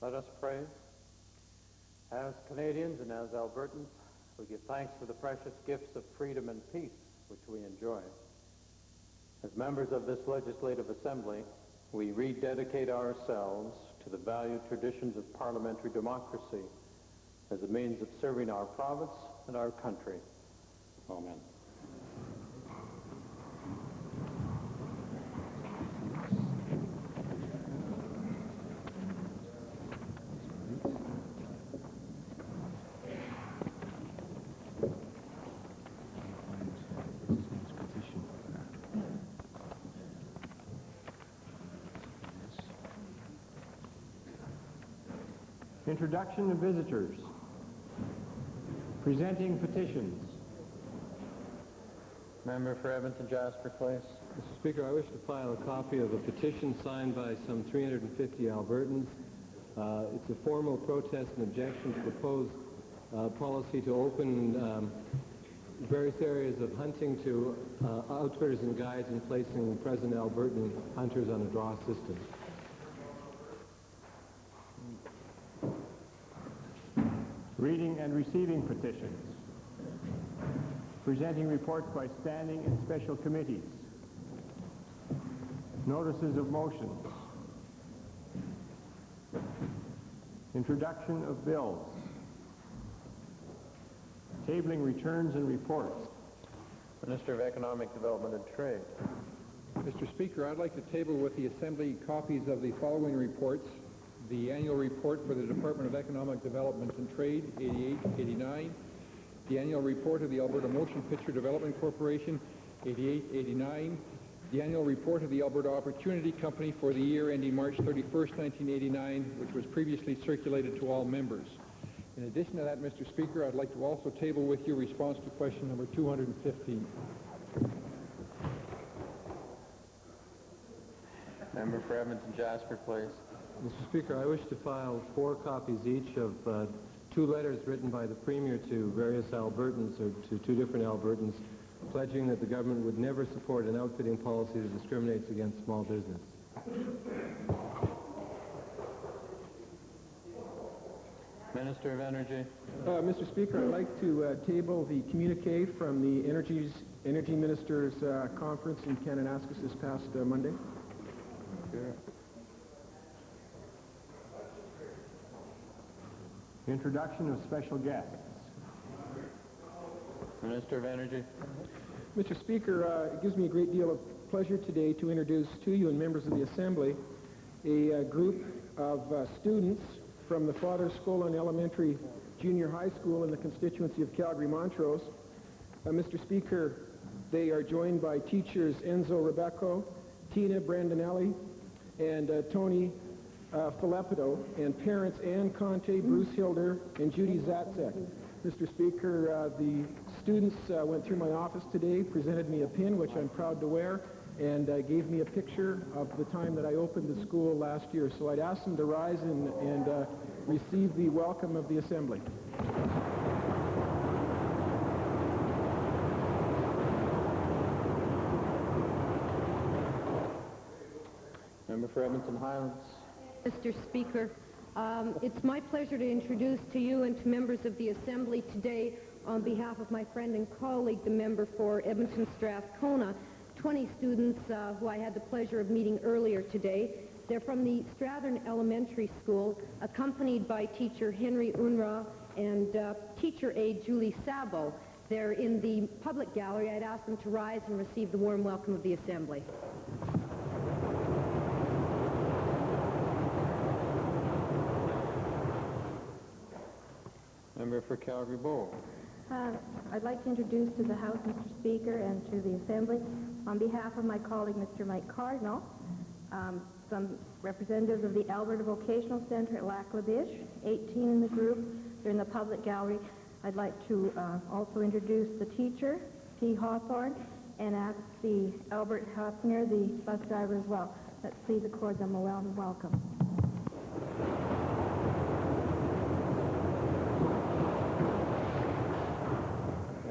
Let us pray. As Canadians and as Albertans, we give thanks for the precious gifts of freedom and peace which we enjoy. As members of this legislative assembly, we rededicate ourselves to the valued traditions of parliamentary democracy as a means of serving our province and our country. Amen. Introduction of visitors. Presenting petitions. Member for Edmonton Jasper Place. Mr. Speaker, I wish to file a copy of a petition signed by some 350 Albertans. It's a formal protest and objection to the proposed policy to open various areas of hunting to outfitters and guides and placing present Albertan hunters on a draw system. Reading and receiving petitions. Presenting reports by standing and special committees. Notices of motions. Introduction of bills. Tabling returns and reports. Minister of Economic Development and Trade. Mr. Speaker, I'd like to table with the Assembly copies of the following reports. The annual report for the Department of Economic Development and Trade, 88-89. The annual report of the Alberta Motion Picture Development Corporation, 88-89. The annual report of the Alberta Opportunity Company for the year ending March 31st, 1989, which was previously circulated to all members. In addition to that, Mr. Speaker, I'd like to also table with you response to question number 215. Member for Edmonton Jasper Place. Mr. Speaker, I wish to file 4 copies each of 2 letters written by the Premier to various Albertans, or to 2 different Albertans, pledging that the government would never support an outfitting policy that discriminates against small business. Minister of Energy. Mr. Speaker, I'd like to table the communique from the Energy Ministers Conference in Kananaskis this past Monday. Sure. Introduction of special guests. Minister of Energy. Mr. Speaker, it gives me a great deal of pleasure today to introduce to you and members of the Assembly a group of students from the Father Scolan Elementary Junior High School in the constituency of Calgary-Montrose. Mr. Speaker, they are joined by teachers Enzo Rebecco, Tina Brandonelli, and Tony Filippo, and parents Ann Conte, Bruce Hilder, and Judy Zatzek. Mr. Speaker, the students went through my office today, presented me a pin, which I'm proud to wear, and gave me a picture of the time that I opened the school last year. So I'd ask them to rise and receive the welcome of the Assembly. Member for Edmonton Highlands. Mr. Speaker, it's my pleasure to introduce to you and to members of the Assembly today, on behalf of my friend and colleague, the member for Edmonton Strathcona, 20 students who I had the pleasure of meeting earlier today. They're from the Strathern Elementary School, accompanied by teacher Henry Unruh and teacher aide Julie Sabo. They're in the public gallery. I'd ask them to rise and receive the warm welcome of the Assembly. Member for Calgary Bow. I'd like to introduce to the House, Mr. Speaker, and to the Assembly, on behalf of my colleague, Mr. Mike Cardinal, some representatives of the Alberta Vocational Centre at Lac La Biche, 18 in the group. They're in the public gallery. I'd like to also introduce the teacher, P. Hawthorne, and ask the Albert Hafner, the bus driver, as well. Let's please accord them a warm welcome.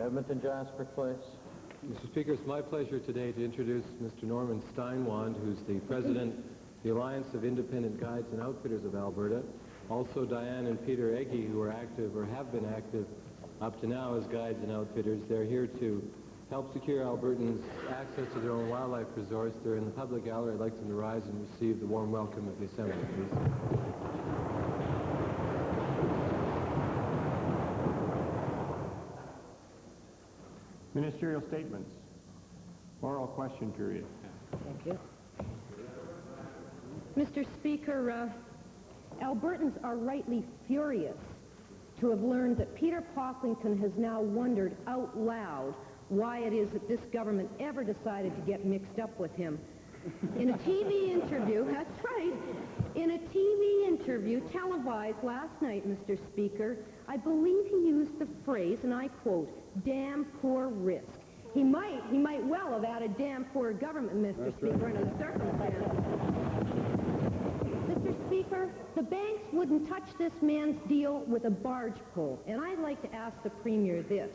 Edmonton Jasper Place. Mr. Speaker, it's my pleasure today to introduce Mr. Norman Steinwand, who's the president of the Alliance of Independent Guides and Outfitters of Alberta, Also, Diane and Peter Egge, who are active or have been active up to now as guides and outfitters. They're here to help secure Albertans' access to their own wildlife resource. They're in the public gallery. I'd like them to rise and receive the warm welcome of the Assembly, please. Ministerial statements. Oral question period. Thank you. Mr. Speaker, Albertans are rightly furious to have learned that Peter Pocklington has now wondered out loud why it is that this government ever decided to get mixed up with him. In a TV interview, that's right, in a TV interview televised last night, Mr. Speaker, I believe he used the phrase, and I quote, "damn poor risk." He might well have added damn poor government, Mr. Speaker, under the circumstances. Mr. Speaker, the banks wouldn't touch this man's deal with a barge pole, and I'd like to ask the Premier this.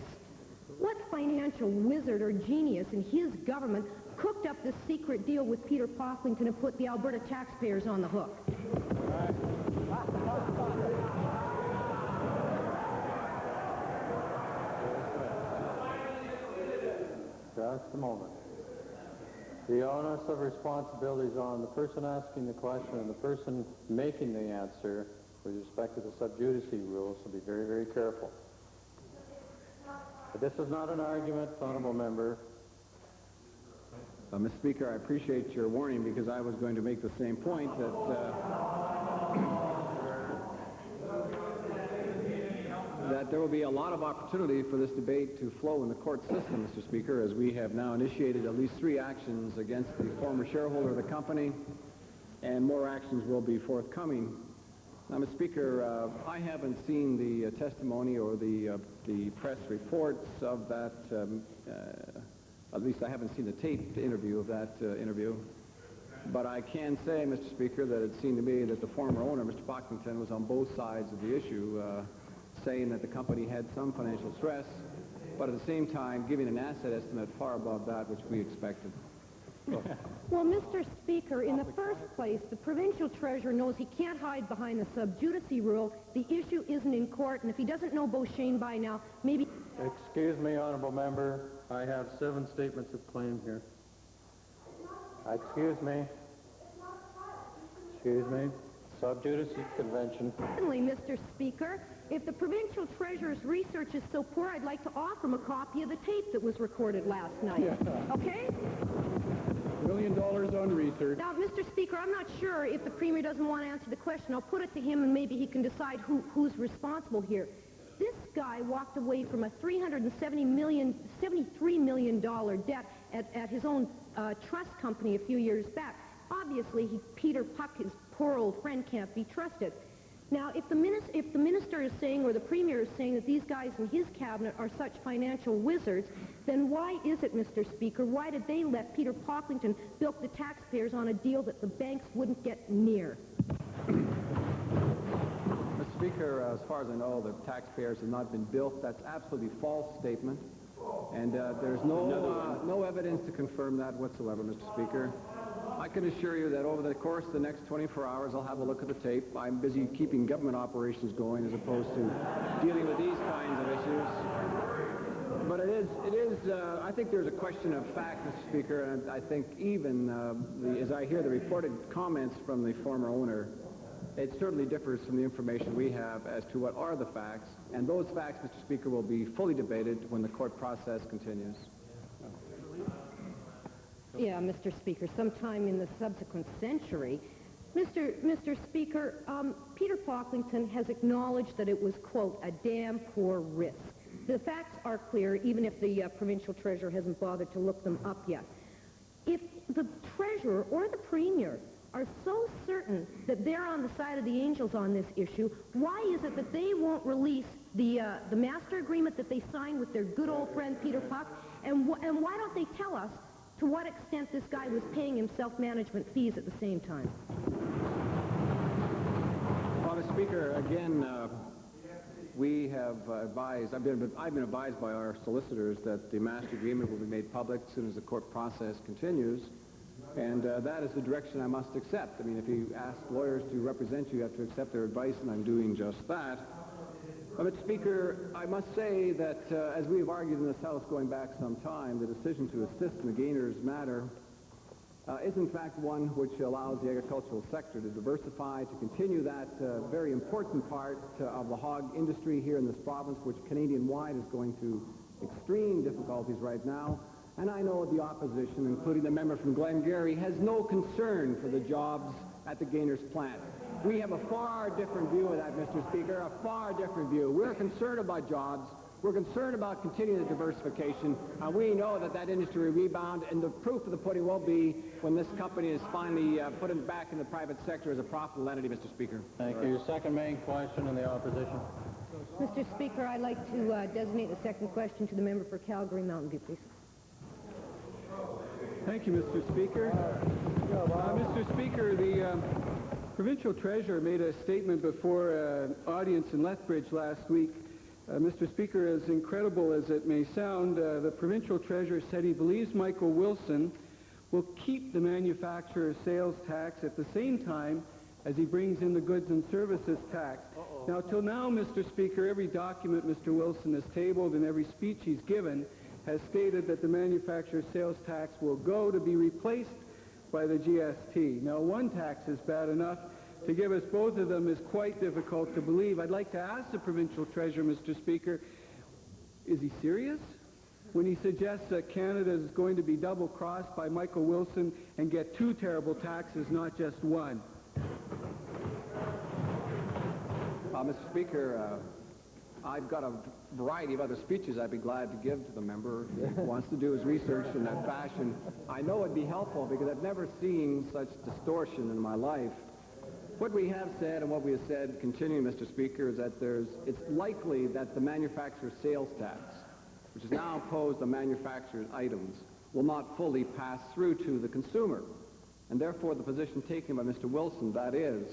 What financial wizard or genius in his government cooked up this secret deal with Peter Pocklington and put the Alberta taxpayers on the hook? Just a moment. The onus of responsibility is on the person asking the question and the person making the answer with respect to the sub judice rules, so be very, very careful. But this is not an argument, honorable member. Mr. Speaker, I appreciate your warning because I was going to make the same point that there will be a lot of opportunity for this debate to flow in the court system, Mr. Speaker, as we have now initiated at least 3 actions against the former shareholder of the company, and more actions will be forthcoming. Now, Mr. Speaker, I haven't seen the testimony or the press reports of that, at least I haven't seen the taped interview of that interview. But I can say, Mr. Speaker, that it seemed to me that the former owner, Mr. Pocklington, was on both sides of the issue, saying that the company had some financial stress, but at the same time giving an asset estimate far above that which we expected. Well, Mr. Speaker, in the first place, the provincial treasurer knows he can't hide behind the sub judice rule. The issue isn't in court, and if he doesn't know Beauchesne by now, maybe... Excuse me, honorable member. I have 7 statements of claim here. Excuse me. Excuse me. Sub judice convention. Certainly, Mr. Speaker. If the provincial treasurer's research is so poor, I'd like to offer him a copy of the tape that was recorded last night. Yeah. Okay? $1 million on research. Now, Mr. Speaker, I'm not sure if the Premier doesn't want to answer the question. I'll put it to him and maybe he can decide who's responsible here. This guy walked away from a $73 million debt at his own trust company a few years back. Obviously, Peter Puck, his poor old friend, can't be trusted. Now, if the minister is saying, or the Premier is saying, that these guys in his cabinet are such financial wizards, then why is it, Mr. Speaker, why did they let Peter Pocklington bilk the taxpayers on a deal that the banks wouldn't get near? Mr. Speaker, as far as I know, the taxpayers have not been bilked. That's absolutely false statement, and there's no evidence to confirm that whatsoever, Mr. Speaker. I can assure you that over the course of the next 24 hours, I'll have a look at the tape. I'm busy keeping government operations going as opposed to dealing with these kinds of issues. But I think there's a question of fact, Mr. Speaker, and I think even as I hear the reported comments from the former owner, it certainly differs from the information we have as to what are the facts. And those facts, Mr. Speaker, will be fully debated when the court process continues. Yeah, Mr. Speaker, sometime in the subsequent century. Mr. Speaker, Peter Pocklington has acknowledged that it was, quote, a damn poor risk. The facts are clear, even if the provincial treasurer hasn't bothered to look them up yet. If the treasurer or the Premier are so certain that they're on the side of the angels on this issue, why is it that they won't release the master agreement that they signed with their good old friend Peter Puck, and why don't they tell us to what extent this guy was paying him self-management fees at the same time? Well, Mr. Speaker, again, we have advised, I've been advised by our solicitors that the master agreement will be made public as soon as the court process continues. And that is the direction I must accept. I mean, if you ask lawyers to represent you, you have to accept their advice, and I'm doing just that. Mr. Speaker, I must say that as we have argued in this House going back some time, the decision to assist in the Gainers matter is in fact one which allows the agricultural sector to diversify, to continue that very important part of the hog industry here in this province, which Canadian-wide is going through extreme difficulties right now. And I know the opposition, including the member from Glengarry, has no concern for the jobs at the Gainers plant. We have a far different view of that, Mr. Speaker, a far different view. We're concerned about jobs. We're concerned about continuing the diversification, and we know that that industry will rebound, and the proof of the pudding will be when this company is finally put back in the private sector as a profitable entity, Mr. Speaker. Thank you. Your second main question in the opposition. Mr. Speaker, I'd like to designate the second question to the member for Calgary Mountain View, please. Thank you, Mr. Speaker. Mr. Speaker, the provincial treasurer made a statement before an audience in Lethbridge last week. Mr. Speaker, as incredible as it may sound, the provincial treasurer said he believes Michael Wilson will keep the manufacturer sales tax at the same time as he brings in the goods and services tax. Now, till now, Mr. Speaker, every document Mr. Wilson has tabled and every speech he's given has stated that the manufacturer sales tax will go to be replaced by the GST. Now, one tax is bad enough. To give us both of them is quite difficult to believe. I'd like to ask the provincial treasurer, Mr. Speaker, is he serious when he suggests that Canada is going to be double-crossed by Michael Wilson and get two terrible taxes, not just one? Mr. Speaker, I've got a variety of other speeches I'd be glad to give to the member who wants to do his research in that fashion. I know it'd be helpful because I've never seen such distortion in my life. What we have said and what we have said, continuing, Mr. Speaker, is that it's likely that the manufacturer's sales tax, which is now imposed on manufactured items, will not fully pass through to the consumer. And therefore, the position taken by Mr. Wilson, that is,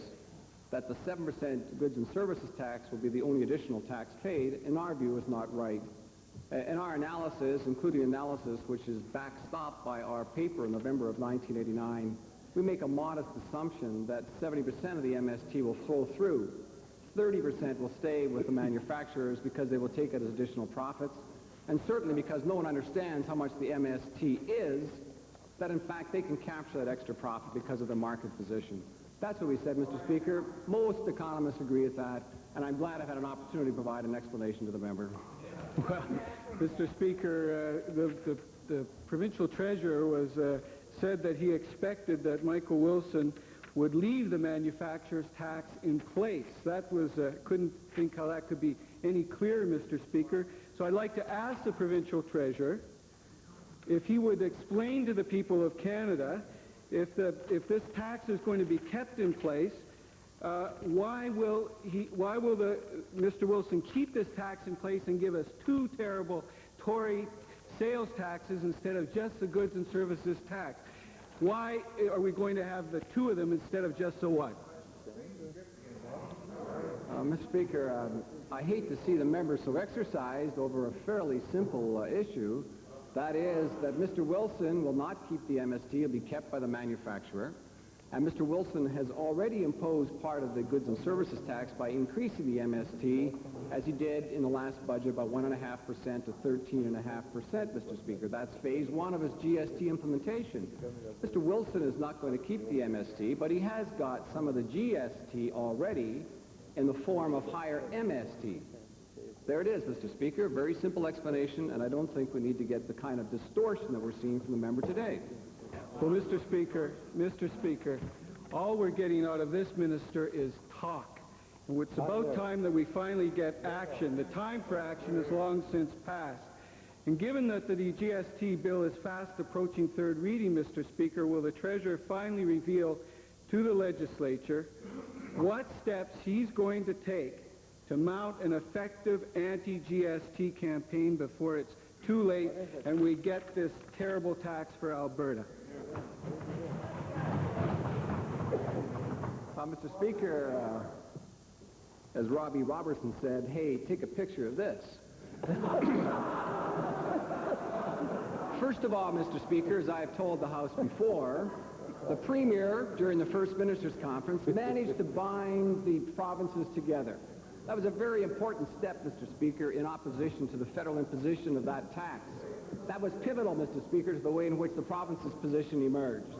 that the 7% goods and services tax will be the only additional tax paid, in our view, is not right. In our analysis, including analysis which is backstopped by our paper in November of 1989, we make a modest assumption that 70% of the MST will flow through. 30% will stay with the manufacturers because they will take it as additional profits, and certainly because no one understands how much the MST is, that in fact they can capture that extra profit because of their market position. That's what we said, Mr. Speaker. Most economists agree with that, and I'm glad I've had an opportunity to provide an explanation to the member. Well, Mr. Speaker, the provincial treasurer said that he expected that Michael Wilson would leave the manufacturer's tax in place. That was, couldn't think how that could be any clearer, Mr. Speaker. So I'd like to ask the provincial treasurer if he would explain to the people of Canada if this tax is going to be kept in place, why will Mr. Wilson keep this tax in place and give us two terrible Tory sales taxes instead of just the goods and services tax? Why are we going to have the two of them instead of just the one? Mr. Speaker, I hate to see the member so exercised over a fairly simple issue. That is that Mr. Wilson will not keep the MST. It'll be kept by the manufacturer. And Mr. Wilson has already imposed part of the goods and services tax by increasing the MST, as he did in the last budget, by 1.5% to 13.5%, Mr. Speaker. That's phase one of his GST implementation. Mr. Wilson is not going to keep the MST, but he has got some of the GST already in the form of higher MST. There it is, Mr. Speaker. Very simple explanation, and I don't think we need to get the kind of distortion that we're seeing from the member today. Well, Mr. Speaker, all we're getting out of this minister is talk. And it's about time that we finally get action. The time for action is long since passed. And given that the GST bill is fast approaching third reading, Mr. Speaker, will the Treasurer finally reveal to the legislature what steps he's going to take to mount an effective anti-GST campaign before it's too late and we get this terrible tax for Alberta? Mr. Speaker, as Robbie Robertson said, hey, take a picture of this. First of all, Mr. Speaker, as I have told the House before, the Premier, during the first Ministers' Conference, managed to bind the provinces together. That was a very important step, Mr. Speaker, in opposition to the federal imposition of that tax. That was pivotal, Mr. Speaker, to the way in which the province's position emerged.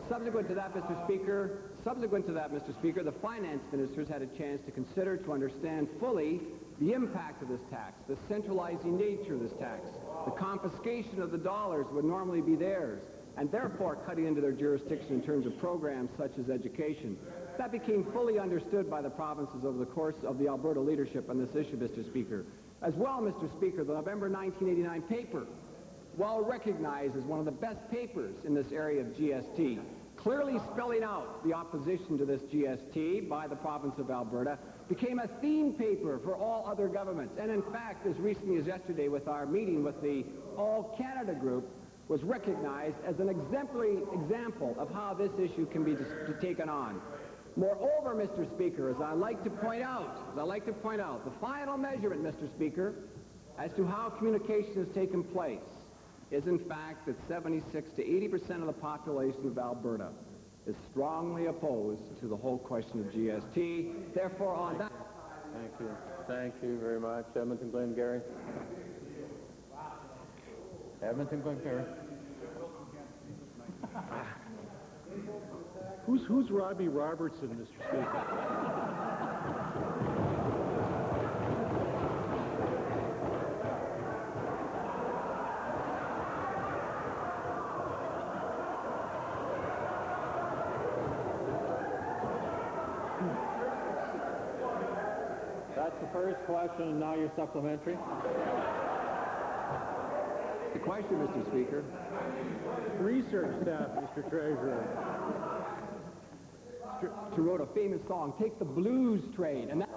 Subsequent to that, Mr. Speaker, the finance ministers had a chance to consider, to understand fully the impact of this tax, the centralizing nature of this tax, the confiscation of the dollars would normally be theirs, and therefore cutting into their jurisdiction in terms of programs such as education. That became fully understood by the provinces over the course of the Alberta leadership on this issue, Mr. Speaker. As well, Mr. Speaker, the November 1989 paper, well recognized as one of the best papers in this area of GST, clearly spelling out the opposition to this GST by the province of Alberta, became a theme paper for all other governments. And in fact, as recently as yesterday with our meeting with the All Canada Group, was recognized as an exemplary example of how this issue can be taken on. Moreover, Mr. Speaker, as I like to point out, the final measurement, Mr. Speaker, as to how communication has taken place is in fact that 76 to 80% of the population of Alberta is strongly opposed to the whole question of GST. Therefore, on that... Thank you. Thank you very much. Edmonton Glengarry. Edmonton Glengarry. Who's Robbie Robertson, Mr. Speaker? That's the first question, and now your supplementary. The question, Mr. Speaker. Research staff, Mr. Treasurer. She wrote a famous song, Take the Blues Train, and that...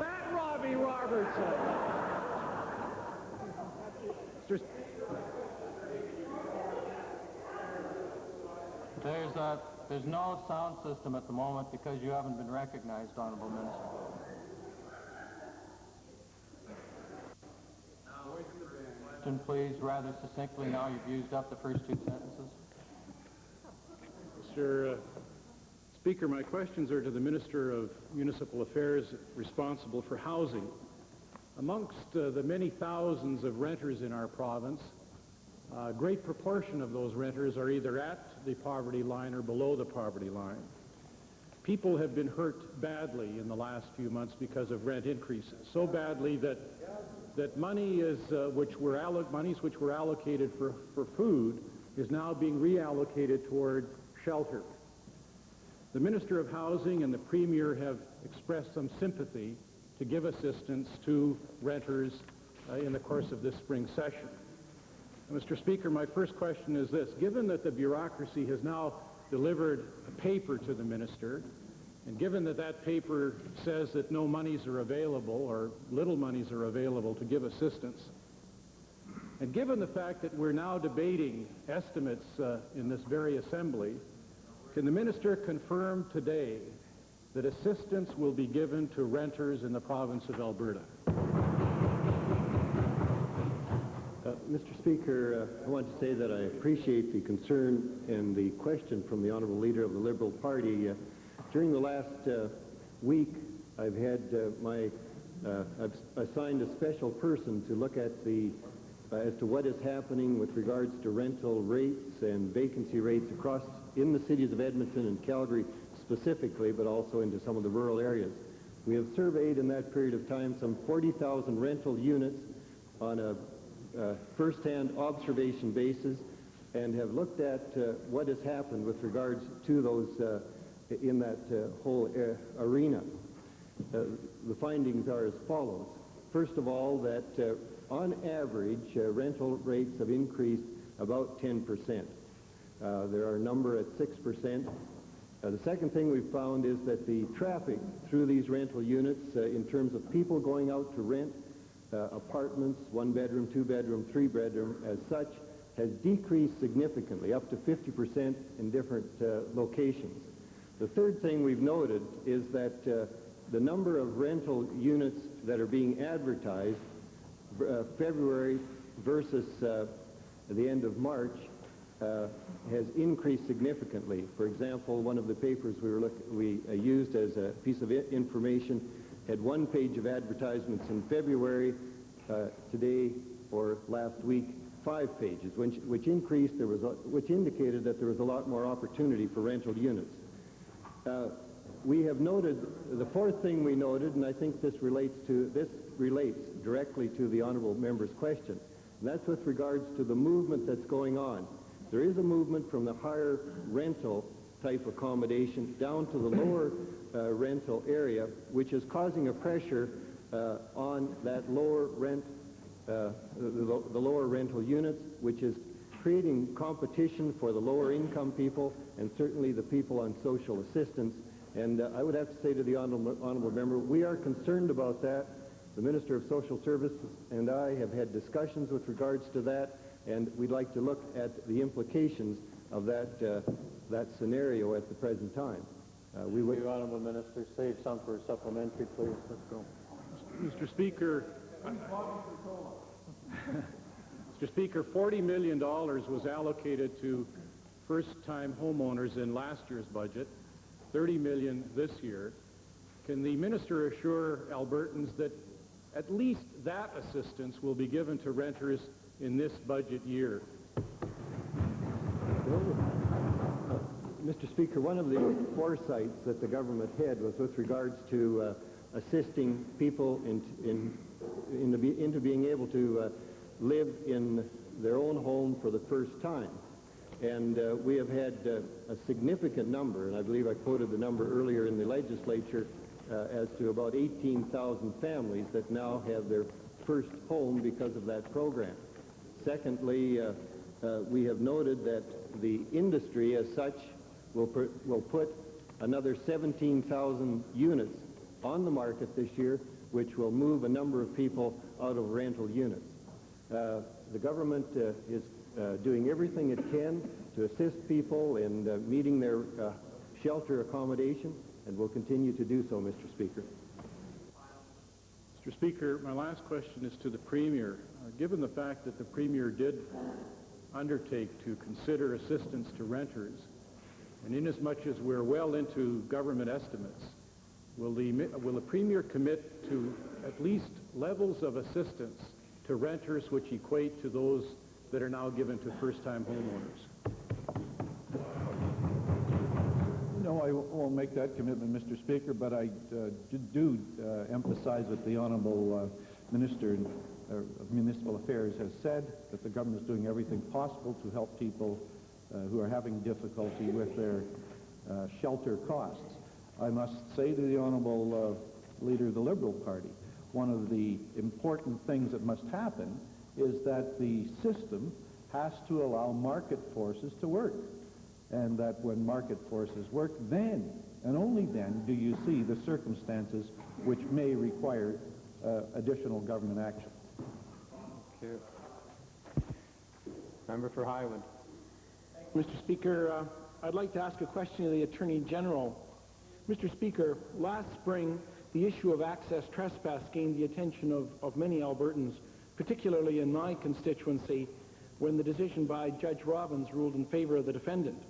That Robbie Robertson. There's no sound system at the moment because you haven't been recognized, Honorable Minister. Question, please, rather succinctly. Now you've used up the first two sentences. Mr. Speaker, my questions are to the Minister of Municipal Affairs responsible for housing. Amongst the many thousands of renters in our province, a great proportion of those renters are either at the poverty line or below the poverty line. People have been hurt badly in the last few months because of rent increases, so badly that monies which were allocated for food is now being reallocated toward shelter. The Minister of Housing and the Premier have expressed some sympathy to give assistance to renters in the course of this spring session. Mr. Speaker, my first question is this. Given that the bureaucracy has now delivered a paper to the minister, and given that that paper says that no monies are available or little monies are available to give assistance, and given the fact that we're now debating estimates in this very assembly, can the minister confirm today that assistance will be given to renters in the province of Alberta? Mr. Speaker, I want to say that I appreciate the concern and the question from the Honourable Leader of the Liberal Party. During the last week, I've had I've assigned a special person to look at as to what is happening with regards to rental rates and vacancy rates across in the cities of Edmonton and Calgary specifically, but also into some of the rural areas. We have surveyed in that period of time some 40,000 rental units on a first-hand observation basis and have looked at what has happened with regards to those in that whole arena. The findings are as follows. First of all, that on average, rental rates have increased about 10%. There are a number at 6%. The second thing we've found is that the traffic through these rental units in terms of people going out to rent apartments, 1-bedroom, 2-bedroom, 3-bedroom, as such, has decreased significantly, up to 50% in different locations. The third thing we've noted is that the number of rental units that are being advertised, February versus the end of March, has increased significantly. For example, one of the papers we used as a piece of information had one page of advertisements in February. Today or last week, 5 pages, which increased. Which indicated that there was a lot more opportunity for rental units. We have noted the fourth thing we noted, and I think this relates directly to the honourable member's question. And that's with regards to the movement that's going on. There is a movement from the higher rental type accommodation down to the lower rental area, which is causing a pressure on that lower rent, the lower rental units, which is creating competition for the lower income people and certainly the people on social assistance. And I would have to say to the honourable member, we are concerned about that. The Minister of Social Services and I have had discussions with regards to that, and we'd like to look at the implications of that scenario at the present time. We would, the Honourable Minister, save some for a supplementary, please. Let's go. Mr. Speaker, Mr. Speaker, $40 million was allocated to first-time homeowners in last year's budget, $30 million this year. Can the minister assure Albertans that at least that assistance will be given to renters in this budget year? Mr. Speaker, one of the foresights that the government had was with regards to assisting people into being able to live in their own home for the first time. And we have had a significant number, and I believe I quoted the number earlier in the legislature, as to about 18,000 families that now have their first home because of that program. Secondly, we have noted that the industry as such will put another 17,000 units on the market this year, which will move a number of people out of rental units. The government is doing everything it can to assist people in meeting their shelter accommodation, and will continue to do so, Mr. Speaker. Mr. Speaker, my last question is to the Premier. Given the fact that the Premier did undertake to consider assistance to renters, and inasmuch as we're well into government estimates, will the Premier commit to at least levels of assistance to renters which equate to those that are now given to first-time homeowners? No, I won't make that commitment, Mr. Speaker, but I do emphasize that the Honourable Minister of Municipal Affairs has said that the government is doing everything possible to help people who are having difficulty with their shelter costs. I must say to the Honourable Leader of the Liberal Party, one of the important things that must happen is that the system has to allow market forces to work. And that when market forces work, then, and only then, do you see the circumstances which may require additional government action. Thank you. Member for Highland. Mr. Speaker, I'd like to ask a question of the Attorney General. Mr. Speaker, last spring, the issue of access trespass gained the attention of many Albertans, particularly in my constituency, when the decision by Judge Robbins ruled in favor of the defendant.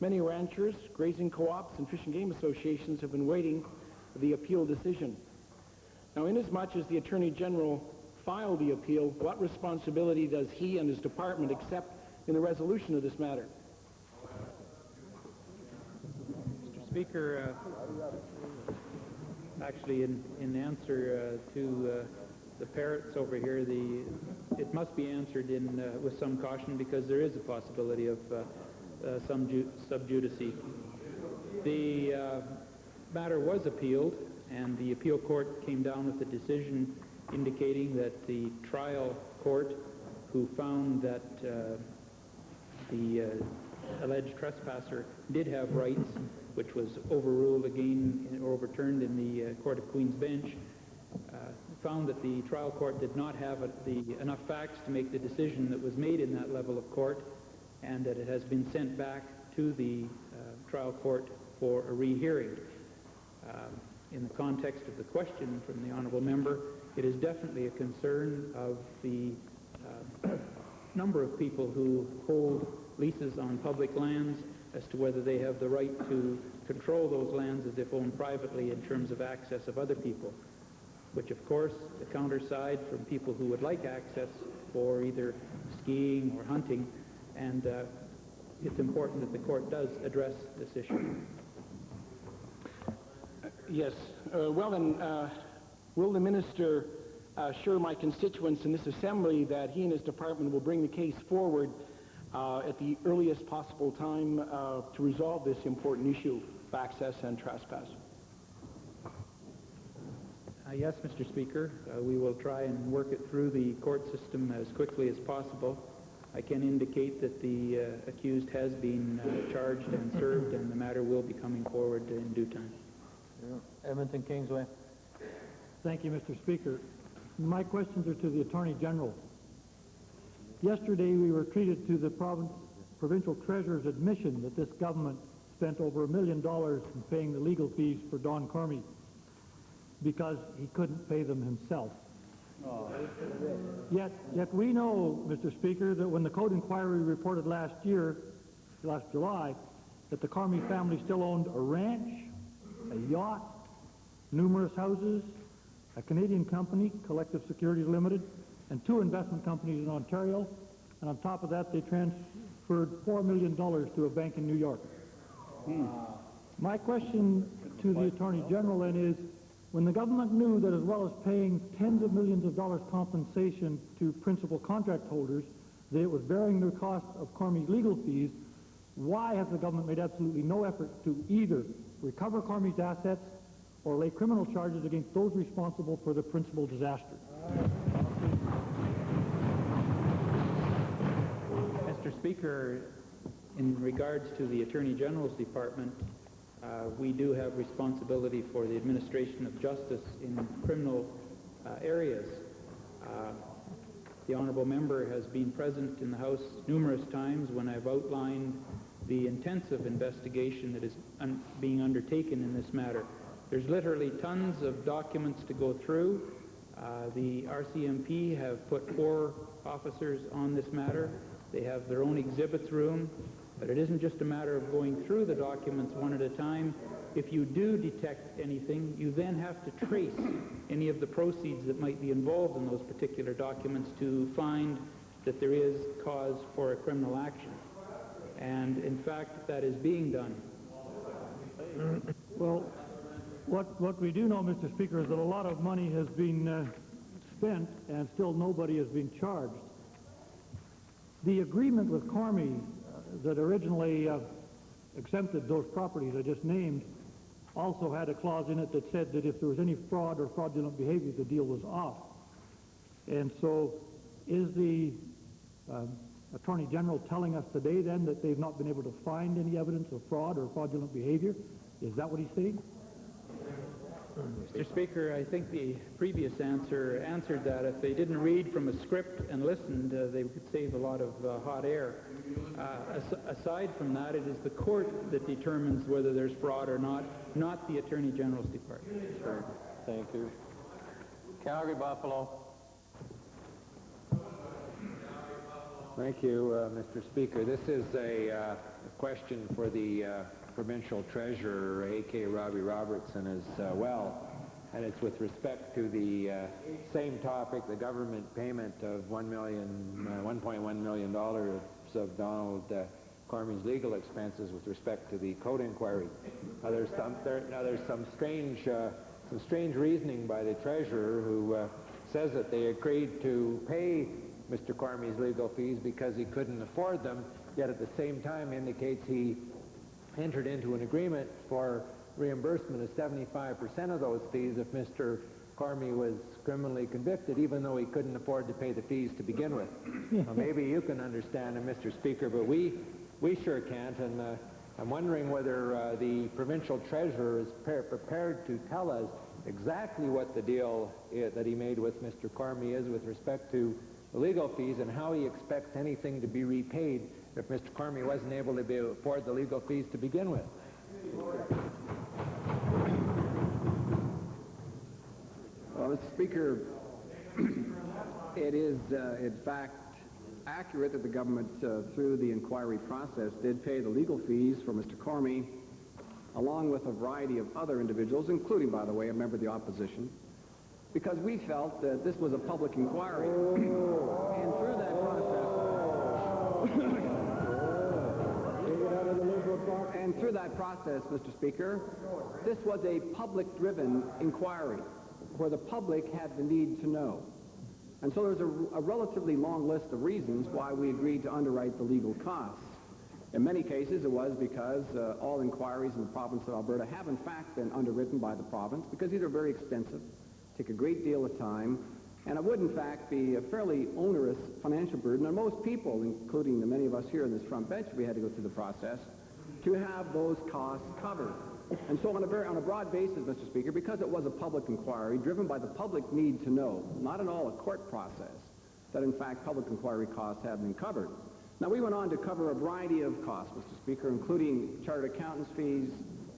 Many ranchers, grazing co-ops, and fish and game associations have been waiting for the appeal decision. Now, inasmuch as the Attorney General filed the appeal, what responsibility does he and his department accept in the resolution of this matter? Mr. Speaker, actually in answer to the parrots over here, it must be answered with some caution, because there is a possibility of some sub judice. The matter was appealed, and the appeal court came down with a decision indicating that the trial court, who found that the alleged trespasser did have rights, which was overruled again or overturned in the Court of Queen's Bench, found that the trial court did not have enough facts to make the decision that was made in that level of court, and that it has been sent back to the trial court for a rehearing. in the context of the question from the honourable member, it is definitely a concern of the number of people who hold leases on public lands as to whether they have the right to control those lands as if owned privately in terms of access of other people, which of course the counterside from people who would like access for either skiing or hunting, and it's important that the court does address this issue. Yes. Well then, will the minister assure my constituents in this assembly that he and his department will bring the case forward at the earliest possible time to resolve this important issue of access and trespass? Yes, Mr. Speaker, we will try and work it through the court system as quickly as possible. I can indicate that the accused has been charged and served, and the matter will be coming forward in due time. Edmonton Kingsway. Thank you, Mr. Speaker. My questions are to the Attorney General. Yesterday, we were treated to the provincial treasurer's admission that this government spent over $1 million in paying the legal fees for Don Cormier because he couldn't pay them himself. Yet we know, Mr. Speaker, that when the Code Inquiry reported last July, that the Cormier family still owned a ranch, a yacht, numerous houses, a Canadian company, Collective Securities Limited, and 2 investment companies in Ontario, and on top of that they transferred $4 million to a bank in New York. My question to the Attorney General then is, when the government knew that as well as paying tens of millions of dollars compensation to principal contract holders, that it was bearing the cost of Cormier's legal fees, why has the government made absolutely no effort to either recover Cormier's assets or lay criminal charges against those responsible for the principal disaster? Mr. Speaker, in regards to the Attorney General's Department, we do have responsibility for the administration of justice in criminal areas. The honourable member has been present in the House numerous times when I've outlined the intensive investigation that is being undertaken in this matter. There's literally tons of documents to go through. The RCMP have put 4 officers on this matter. They have their own exhibits room, but it isn't just a matter of going through the documents one at a time. If you do detect anything, you then have to trace any of the proceeds that might be involved in those particular documents to find that there is cause for a criminal action. And in fact, that is being done. Well, what we do know, Mr. Speaker, is that a lot of money has been spent and still nobody has been charged. The agreement with Cormier that originally exempted those properties I just named also had a clause in it that said that if there was any fraud or fraudulent behavior, the deal was off. And so is the Attorney General telling us today then that they've not been able to find any evidence of fraud or fraudulent behavior? Is that what he's saying? Mr. Speaker, I think the previous answer answered that. If they didn't read from a script and listened, they could save a lot of hot air. Aside from that, it is the court that determines whether there's fraud or not the Attorney General's Department. Sure. Thank you. Calgary Buffalo. Thank you, Mr. Speaker. This is a question for the provincial treasurer, A.K. Robbie Robertson, as well. And it's with respect to the same topic, the government payment of $1.1 million of Donald Cormier's legal expenses with respect to the Code Inquiry. Now there's some strange reasoning by the treasurer who says that they agreed to pay Mr. Cormier's legal fees because he couldn't afford them, yet at the same time indicates he entered into an agreement for reimbursement of 75% of those fees if Mr. Cormier was criminally convicted, even though he couldn't afford to pay the fees to begin with. Well, maybe you can understand it, Mr. Speaker, but we sure can't, and I'm wondering whether the provincial treasurer is prepared to tell us exactly what the deal that he made with Mr. Cormier is with respect to the legal fees and how he expects anything to be repaid if Mr. Cormier wasn't able to afford the legal fees to begin with. Well, Mr. Speaker, it is, in fact, accurate that the government, through the inquiry process, did pay the legal fees for Mr. Cormie, along with a variety of other individuals, including, by the way, a member of the opposition, because we felt that this was a public inquiry. And through that process, Mr. Speaker, this was a public-driven inquiry where the public had the need to know. And so there's a relatively long list of reasons why we agreed to underwrite the legal costs. In many cases, it was because all inquiries in the province of Alberta have, in fact, been underwritten by the province because these are very expensive, take a great deal of time, and it would, in fact, be a fairly onerous financial burden on most people, including the many of us here in this front bench if we had to go through the process, to have those costs covered. And so on a broad basis, Mr. Speaker, because it was a public inquiry driven by the public need to know, not at all a court process, that in fact public inquiry costs have been covered. Now we went on to cover a variety of costs, Mr. Speaker, including chartered accountants' fees,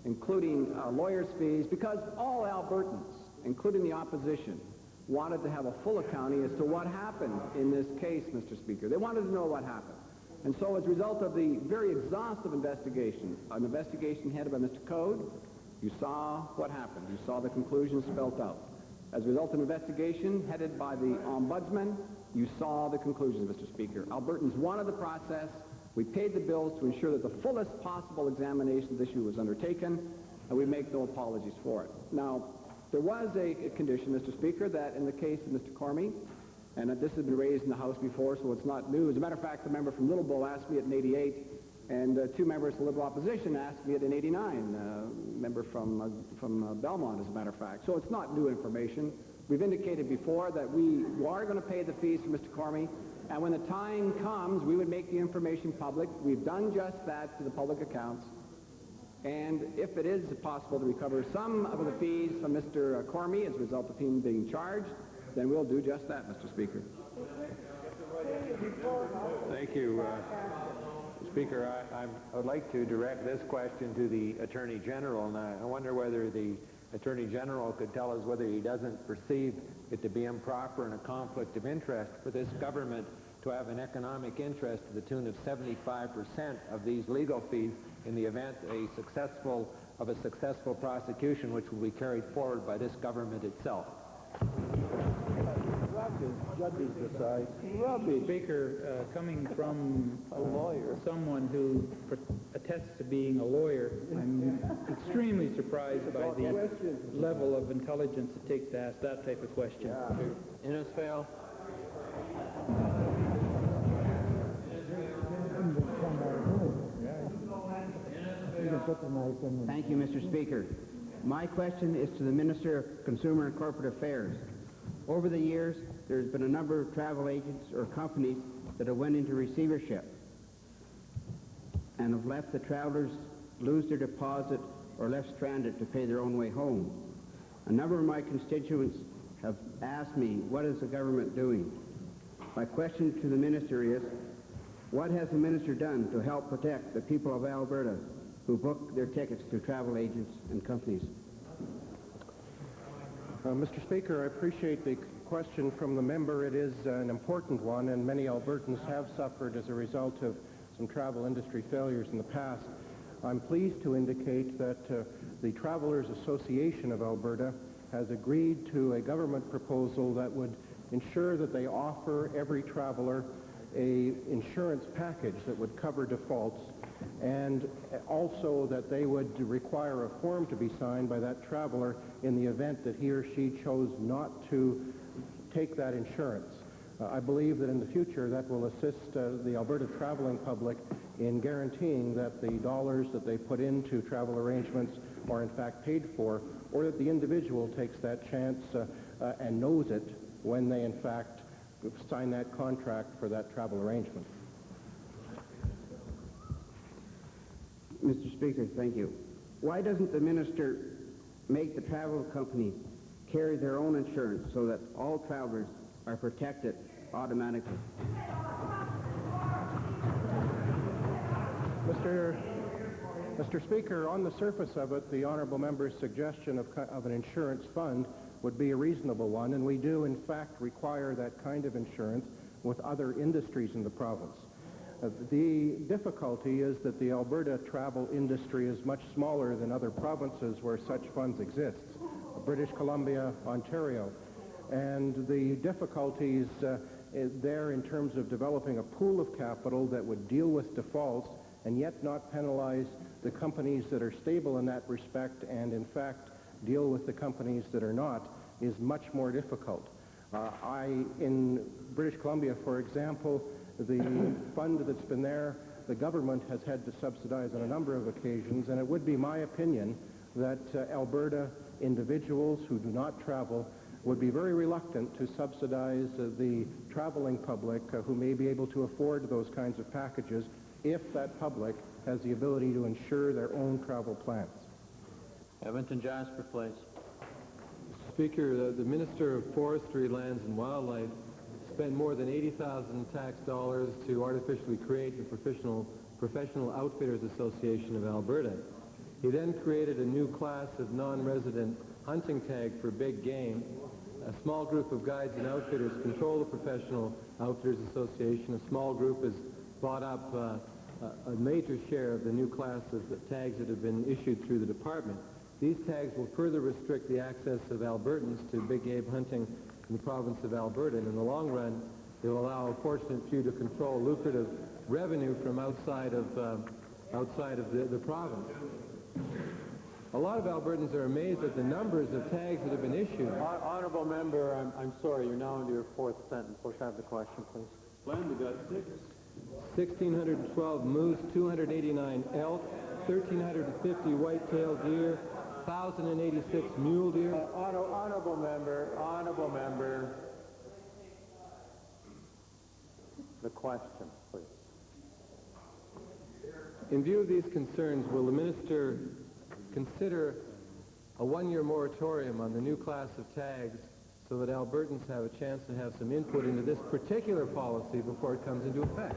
including lawyers' fees, because all Albertans, including the opposition, wanted to have a full accounting as to what happened in this case, Mr. Speaker. They wanted to know what happened. And so as a result of the very exhaustive investigation, an investigation headed by Mr. Code, you saw what happened. You saw the conclusions spelt out. As a result of an investigation headed by the Ombudsman, you saw the conclusions, Mr. Speaker. Albertans wanted the process. We paid the bills to ensure that the fullest possible examination of the issue was undertaken, and we make no apologies for it. Now, there was a condition, Mr. Speaker, that in the case of Mr. Cormie, and this has been raised in the House before, so it's not new. As a matter of fact, the member from Little Bow asked me it in '88, and two members of the Liberal opposition asked me it in '89, member from Belmont, as a matter of fact. So it's not new information. We've indicated before that we are going to pay the fees for Mr. Cormie, and when the time comes, we would make the information public. We've done just that to the public accounts. And if it is possible to recover some of the fees from Mr. Cormie as a result of him being charged, then we'll do just that, Mr. Speaker. Thank you, Speaker. I would like to direct this question to the Attorney General, and I wonder whether the Attorney General could tell us whether he doesn't perceive it to be improper and a conflict of interest for this government to have an economic interest to the tune of 75% of these legal fees in the event of a successful prosecution, which will be carried forward by this government itself. Judges decide. Speaker, coming from a lawyer, someone who attests to being a lawyer, I'm extremely surprised by the level of intelligence it takes to ask that type of question. Innisfail. Thank you, Mr. Speaker. My question is to the Minister of Consumer and Corporate Affairs. Over the years, there's been a number of travel agents or companies that have went into receivership and have left the travelers lose their deposit or left stranded to pay their own way home. A number of my constituents have asked me, what is the government doing? My question to the Minister is, what has the Minister done to help protect the people of Alberta who book their tickets through travel agents and companies? Mr. Speaker, I appreciate the question from the member. It is an important one, and many Albertans have suffered as a result of some travel industry failures in the past. I'm pleased to indicate that the Travelers Association of Alberta has agreed to a government proposal that would ensure that they offer every traveler a insurance package that would cover defaults, and also that they would require a form to be signed by that traveler in the event that he or she chose not to take that insurance. I believe that in the future that will assist the Alberta traveling public in guaranteeing that the dollars that they put into travel arrangements are in fact paid for, or that the individual takes that chance and knows it when they in fact sign that contract for that travel arrangement. Mr. Speaker, thank you. Why doesn't the Minister make the travel company carry their own insurance so that all travelers are protected automatically? Mr. Speaker, on the surface of it, the honourable member's suggestion of an insurance fund would be a reasonable one, and we do, in fact, require that kind of insurance with other industries in the province. The difficulty is that the Alberta travel industry is much smaller than other provinces where such funds exist, British Columbia, Ontario. And the difficulties there in terms of developing a pool of capital that would deal with defaults and yet not penalize the companies that are stable in that respect and, in fact, deal with the companies that are not is much more difficult. In British Columbia, for example, the fund that's been there, the government has had to subsidize on a number of occasions, and it would be my opinion that Alberta individuals who do not travel would be very reluctant to subsidize the traveling public who may be able to afford those kinds of packages if that public has the ability to insure their own travel plans. Edmonton Jasper, please. Mr. Speaker, the Minister of Forestry, Lands and Wildlife spent more than $80,000 tax dollars to artificially create the Professional Outfitters Association of Alberta. He then created a new class of non-resident hunting tag for big game. A small group of guides and outfitters control the Professional Outfitters Association. A small group has bought up a major share of the new class of tags that have been issued through the department. These tags will further restrict the access of Albertans to big game hunting in the province of Alberta, and in the long run, they will allow a fortunate few to control lucrative revenue from outside of the province. A lot of Albertans are amazed at the numbers of tags that have been issued. Honourable member, I'm sorry, you're now into your fourth sentence. Let's have the question, please. Glenn, we got 1,612 moose, 289 elk, 1,350 white-tailed deer, 1,086 mule deer. Honourable member. The question, please. In view of these concerns, will the minister consider a one-year moratorium on the new class of tags so that Albertans have a chance to have some input into this particular policy before it comes into effect?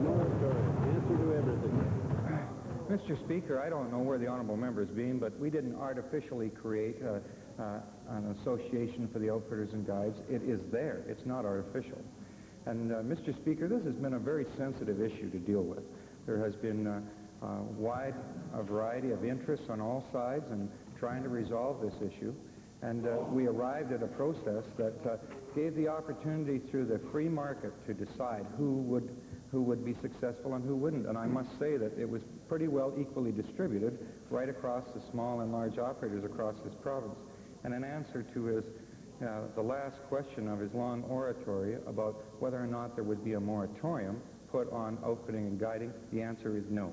Moratorium. Answer to everything. Mr. Speaker, I don't know where the honourable member's been, but we didn't artificially create an association for the outfitters and guides. It is there. It's not artificial. And, Mr. Speaker, this has been a very sensitive issue to deal with. There has been a variety of interests on all sides in trying to resolve this issue. And we arrived at a process that gave the opportunity through the free market to decide who would be successful and who wouldn't. And I must say that it was pretty well equally distributed right across the small and large operators across this province. And in answer to his, the last question of his long oratory about whether or not there would be a moratorium put on outfitting and guiding, the answer is no.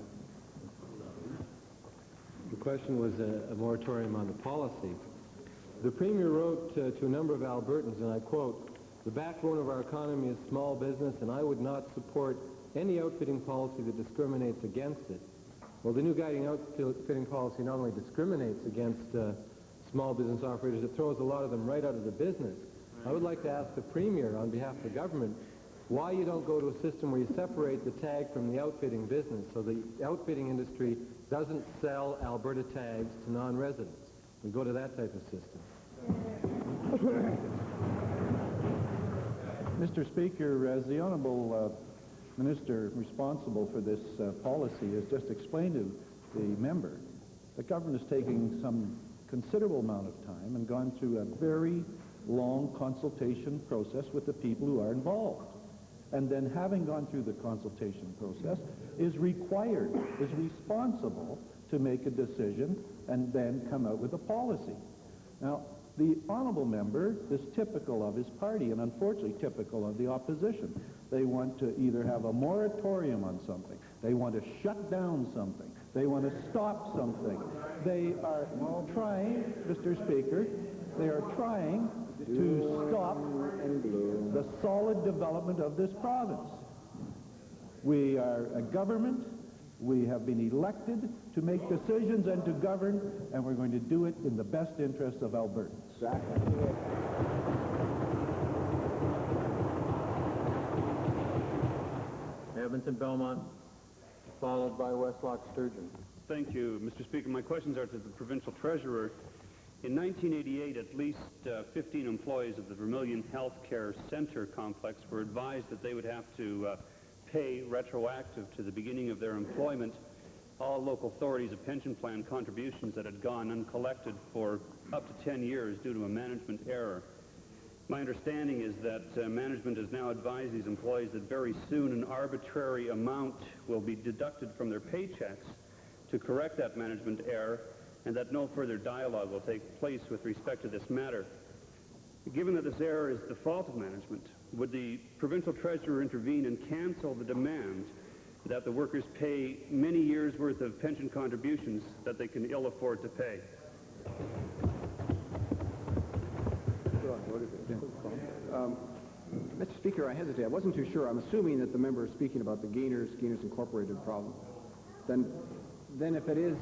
The question was a moratorium on the policy. The Premier wrote to a number of Albertans, and I quote, "The backbone of our economy is small business, and I would not support any outfitting policy that discriminates against it." Well, the new guiding outfitting policy not only discriminates against small business operators, it throws a lot of them right out of the business. I would like to ask the Premier, on behalf of the government, why you don't go to a system where you separate the tag from the outfitting business so the outfitting industry doesn't sell Alberta tags to non-residents. We go to that type of system. Mr. Speaker, as the Honourable Minister responsible for this policy has just explained to the member, the government is taking some considerable amount of time and gone through a very long consultation process with the people who are involved. And then having gone through the consultation process is responsible to make a decision and then come out with a policy. Now, the honourable member is typical of his party and unfortunately typical of the opposition. They want to either have a moratorium on something, they want to shut down something, they want to stop something. They are trying, Mr. Speaker, they are trying to stop the solid development of this province. We are a government. We have been elected to make decisions and to govern, and we're going to do it in the best interest of Albertans. Edmonton Belmont, followed by Westlock Sturgeon. Thank you, Mr. Speaker. My questions are to the provincial treasurer. In 1988, at least 15 employees of the Vermilion Healthcare Center complex were advised that they would have to pay retroactive to the beginning of their employment all local authorities of pension plan contributions that had gone uncollected for up to 10 years due to a management error. My understanding is that management has now advised these employees that very soon an arbitrary amount will be deducted from their paychecks to correct that management error, and that no further dialogue will take place with respect to this matter. Given that this error is the fault of management, would the provincial treasurer intervene and cancel the demand that the workers pay many years' worth of pension contributions that they can ill afford to pay? Mr. Speaker, I hesitate. I wasn't too sure. I'm assuming that the member is speaking about the Gainers Incorporated problem. Then if it is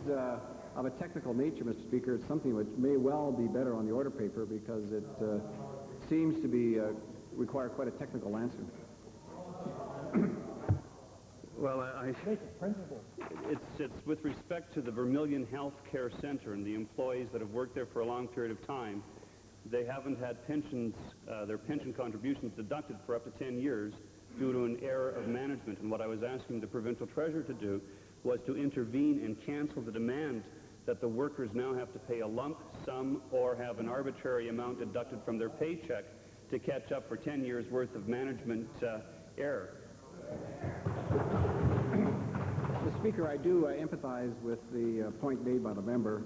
of a technical nature, Mr. Speaker, it's something which may well be better on the order paper because it seems to be require quite a technical answer. Well, it's with respect to the Vermilion Healthcare Center and the employees that have worked there for a long period of time. They haven't had pensions, their pension contributions deducted for up to 10 years due to an error of management. And what I was asking the provincial treasurer to do was to intervene and cancel the demand that the workers now have to pay a lump sum or have an arbitrary amount deducted from their paycheck to catch up for 10 years worth of management error. Mr. Speaker, I do empathize with the point made by the member.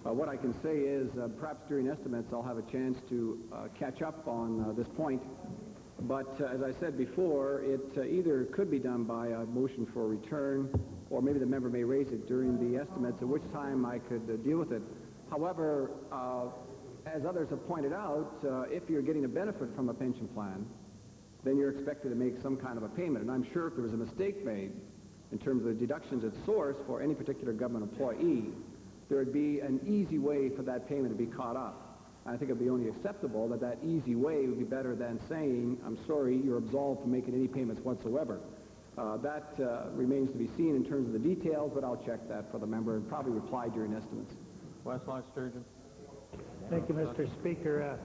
What I can say is perhaps during estimates I'll have a chance to catch up on this point. But as I said before, it either could be done by a motion for return, or maybe the member may raise it during the estimates, at which time I could deal with it. However, as others have pointed out, if you're getting a benefit from a pension plan, then you're expected to make some kind of a payment. And I'm sure if there was a mistake made in terms of the deductions at source for any particular government employee, there would be an easy way for that payment to be caught up. I think it would be only acceptable that that easy way would be better than saying, I'm sorry, you're absolved from making any payments whatsoever. That remains to be seen in terms of the details, but I'll check that for the member and probably reply during estimates. Westlock Sturgeon. Thank you, Mr. Speaker.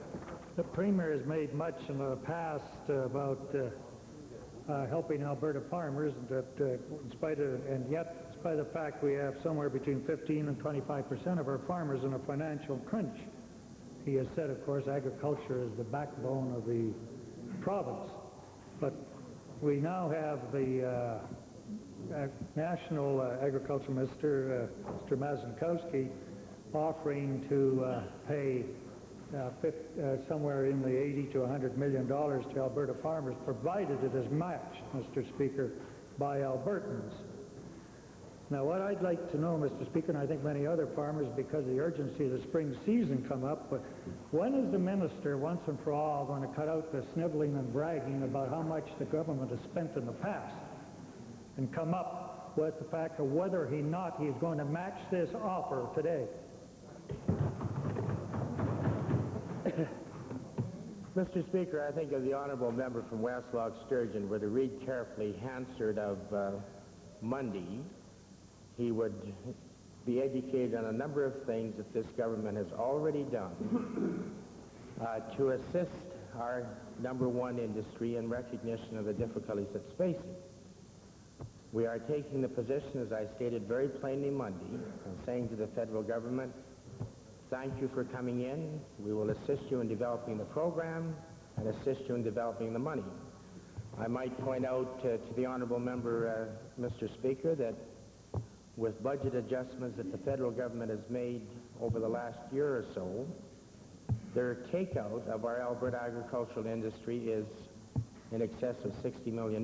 The Premier has made much in the past about helping Alberta farmers, that in spite of the fact we have somewhere between 15 and 25% of our farmers in a financial crunch. He has said, of course, agriculture is the backbone of the province. But we now have the National Agriculture Minister, Mr. Mazinkowski, offering to pay somewhere in the $80 to $100 million to Alberta farmers, provided it is matched, Mr. Speaker, by Albertans. Now, what I'd like to know, Mr. Speaker, and I think many other farmers, because of the urgency of the spring season come up, but when is the minister, once and for all, going to cut out the sniveling and bragging about how much the government has spent in the past and come up with the fact of whether or not he is going to match this offer today? Mr. Speaker, I think of the honourable member from Westlock Sturgeon were to read carefully Hansard of Monday, he would be educated on a number of things that this government has already done to assist our #1 industry in recognition of the difficulties it's facing. We are taking the position, as I stated very plainly Monday, and saying to the federal government, thank you for coming in. We will assist you in developing the program and assist you in developing the money. I might point out to the honourable member, Mr. Speaker, that with budget adjustments that the federal government has made over the last year or so, their takeout of our Alberta agricultural industry is in excess of $60 million.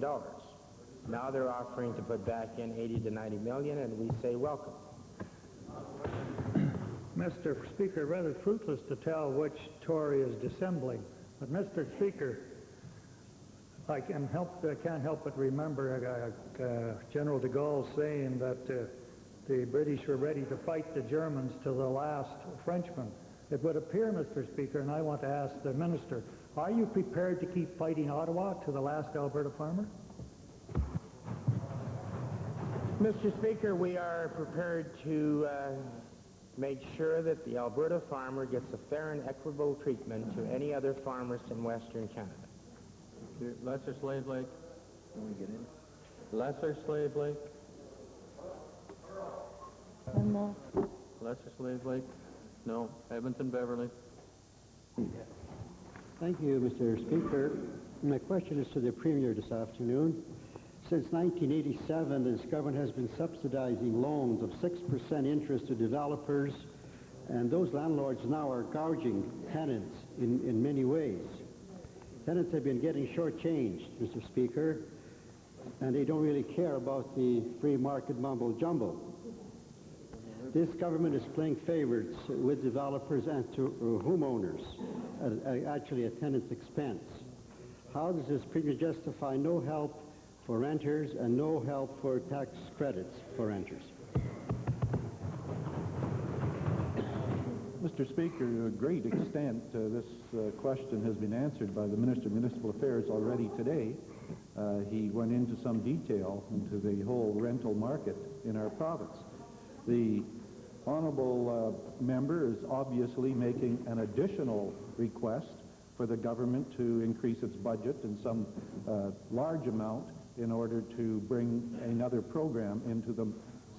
Now they're offering to put back in $80 to $90 million, and we say welcome. Mr. Speaker, rather fruitless to tell which Tory is dissembling, but Mr. Speaker, I can't help but remember General de Gaulle saying that the British were ready to fight the Germans till the last Frenchman. It would appear, Mr. Speaker, and I want to ask the minister, are you prepared to keep fighting Ottawa to the last Alberta farmer? Mr. Speaker, we are prepared to make sure that the Alberta farmer gets a fair and equitable treatment to any other farmers in Western Canada. Lesser Slave Lake? Can we get in? Lesser Slave Lake? Lesser Slave Lake? No. Edmonton Beverly? Thank you, Mr. Speaker. My question is to the Premier this afternoon. Since 1987, this government has been subsidizing loans of 6% interest to developers, and those landlords now are gouging tenants in many ways. Tenants have been getting shortchanged, Mr. Speaker, and they don't really care about the free market mumbo-jumbo. This government is playing favorites with developers and to homeowners, actually at tenants' expense. How does this Premier justify no help for renters and no help for tax credits for renters? Mr. Speaker, to a great extent, this question has been answered by the Minister of Municipal Affairs already today. He went into some detail into the whole rental market in our province. The honourable member is obviously making an additional request for the government to increase its budget in some large amount in order to bring another program into the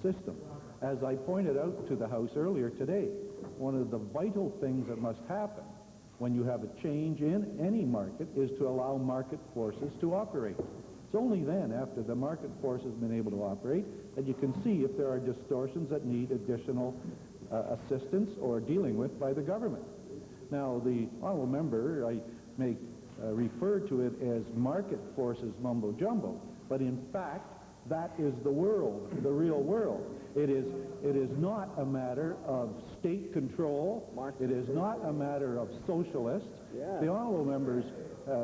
system. As I pointed out to the House earlier today, one of the vital things that must happen when you have a change in any market is to allow market forces to operate. It's only then, after the market force has been able to operate, that you can see if there are distortions that need additional assistance or dealing with by the government. Now, the honourable member, I may refer to it as market forces mumbo-jumbo, but in fact, that is the world, the real world. It is not a matter of state control. It is not a matter of socialists. The honourable members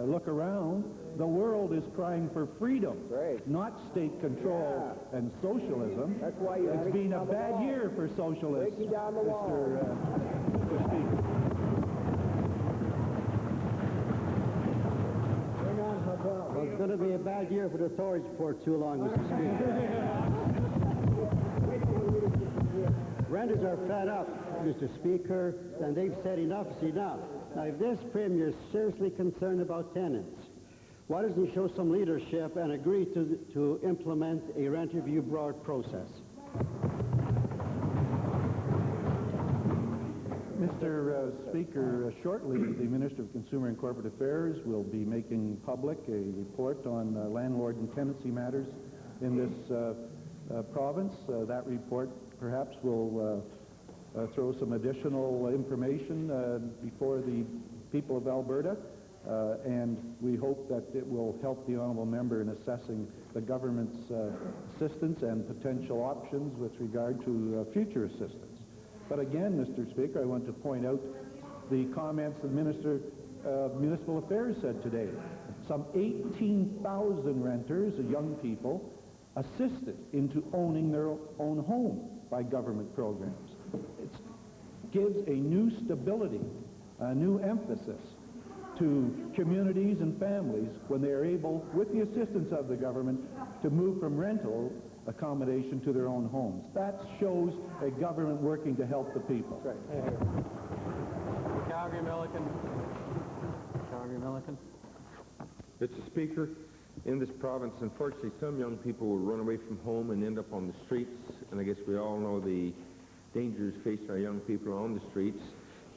look around. The world is crying for freedom, not state control and socialism. That's why it's been a bad year for socialists, Mr. Speaker. Well, it's going to be a bad year for the Tories before too long, Mr. Speaker. Renters are fed up, Mr. Speaker, and they've said enough is enough. Now, if this Premier is seriously concerned about tenants, why doesn't he show some leadership and agree to implement a rent review board process? Mr. Speaker, shortly the Minister of Consumer and Corporate Affairs will be making public a report on landlord and tenancy matters in this province. That report perhaps will throw some additional information before the people of Alberta, and we hope that it will help the honourable member in assessing the government's assistance and potential options with regard to future assistance. But again, Mr. Speaker, I want to point out the comments the Minister of Municipal Affairs said today. Some 18,000 renters, young people, assisted into owning their own home by government programs. It gives a new stability, a new emphasis to communities and families when they are able, with the assistance of the government, to move from rental accommodation to their own homes. That shows a government working to help the people. That's right. Calgary Milliken. Calgary Milliken. Mr. Speaker, in this province, unfortunately, some young people will run away from home and end up on the streets, and I guess we all know the dangers facing our young people on the streets.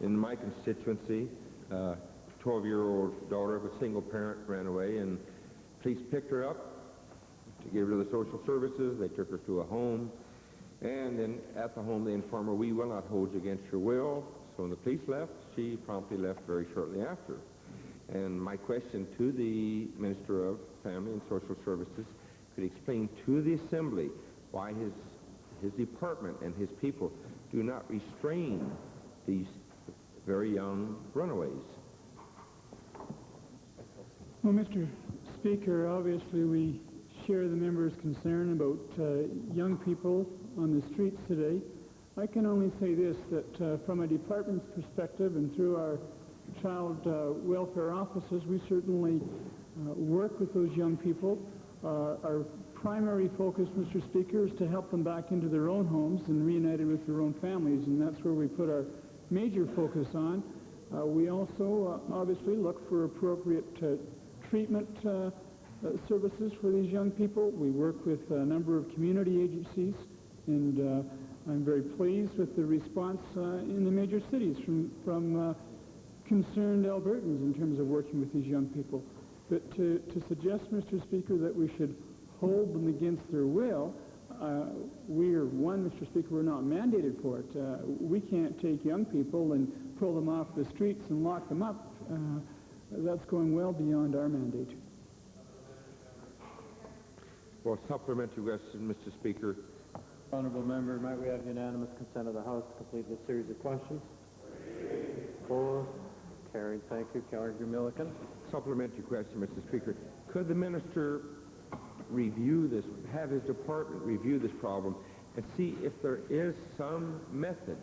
In my constituency, 12-year-old daughter of a single parent ran away, and police picked her up to give her the social services. They took her to a home, and then at the home they informed her, "We will not hold you against your will." So when the police left, she promptly left very shortly after. And my question to the Minister of Family and Social Services, could he explain to the Assembly why his department and his people do not restrain these very young runaways? Well, Mr. Speaker, obviously we share the member's concern about young people on the streets today. I can only say this, that from a department's perspective and through our child welfare offices, we certainly work with those young people. Our primary focus, Mr. Speaker, is to help them back into their own homes and reunited with their own families, and that's where we put our major focus on. We also obviously look for appropriate treatment services for these young people. We work with a number of community agencies, and I'm very pleased with the response in the major cities from concerned Albertans in terms of working with these young people. But to suggest, Mr. Speaker, that we should hold them against their will, Mr. Speaker, we're not mandated for it. We can't take young people and pull them off the streets and lock them up. That's going well beyond our mandate. Well, supplementary question, Mr. Speaker. Honourable member, might we have unanimous consent of the House to complete this series of questions? Opposed? Carried. Thank you. Councillor Milliken. Supplementary question, Mr. Speaker. Could the minister review this, have his department review this problem and see if there is some method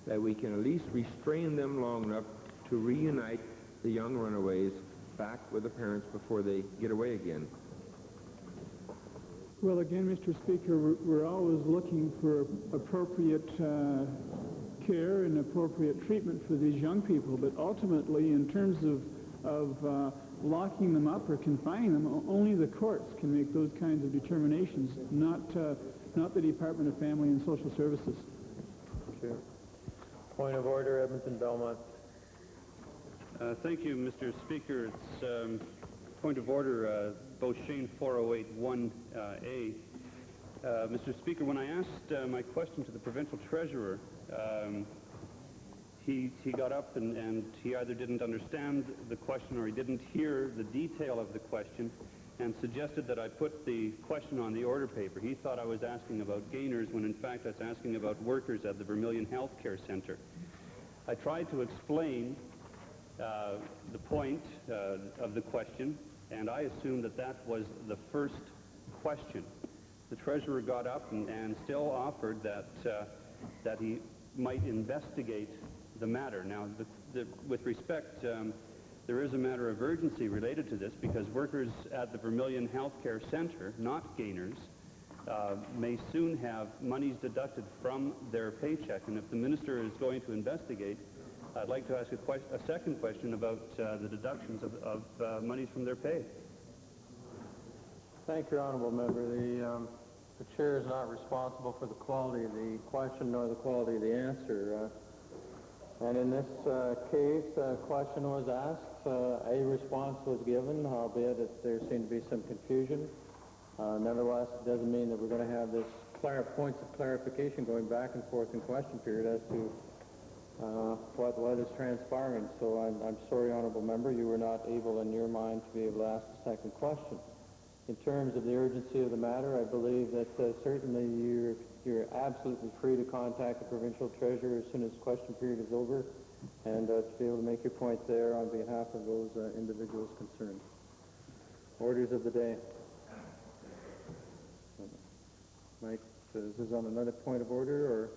that we can at least restrain them long enough to reunite the young runaways back with the parents before they get away again? Well, again, Mr. Speaker, we're always looking for appropriate care and appropriate treatment for these young people, but ultimately, in terms of locking them up or confining them, only the courts can make those kinds of determinations, not the Department of Family and Social Services. Thank you. Point of order, Edmonton Belmont. Thank you, Mr. Speaker. It's point of order, Beauchene 4081A. Mr. Speaker, when I asked my question to the provincial treasurer, he got up and he either didn't understand the question or he didn't hear the detail of the question and suggested that I put the question on the order paper. He thought I was asking about gainers when in fact I was asking about workers at the Vermilion Health Care Centre. I tried to explain the point of the question, and I assumed that that was the first question. The treasurer got up and still offered that he might investigate the matter. Now, with respect, there is a matter of urgency related to this because workers at the Vermilion Health Care Centre, not gainers, may soon have monies deducted from their paycheck. And if the minister is going to investigate, I'd like to ask a second question about the deductions of monies from their pay. Thank you, honourable member. The chair is not responsible for the quality of the question nor the quality of the answer. And in this case, a question was asked, a response was given, albeit that there seemed to be some confusion. Nevertheless, it doesn't mean that we're going to have this points of clarification going back and forth in question period as to what is transpiring. So I'm sorry, honourable member, you were not able in your mind to be able to ask the second question. In terms of the urgency of the matter, I believe that certainly you're absolutely free to contact the provincial treasurer as soon as question period is over and to be able to make your point there on behalf of those individuals concerned. Orders of the day. Mike, is this on another point of order or?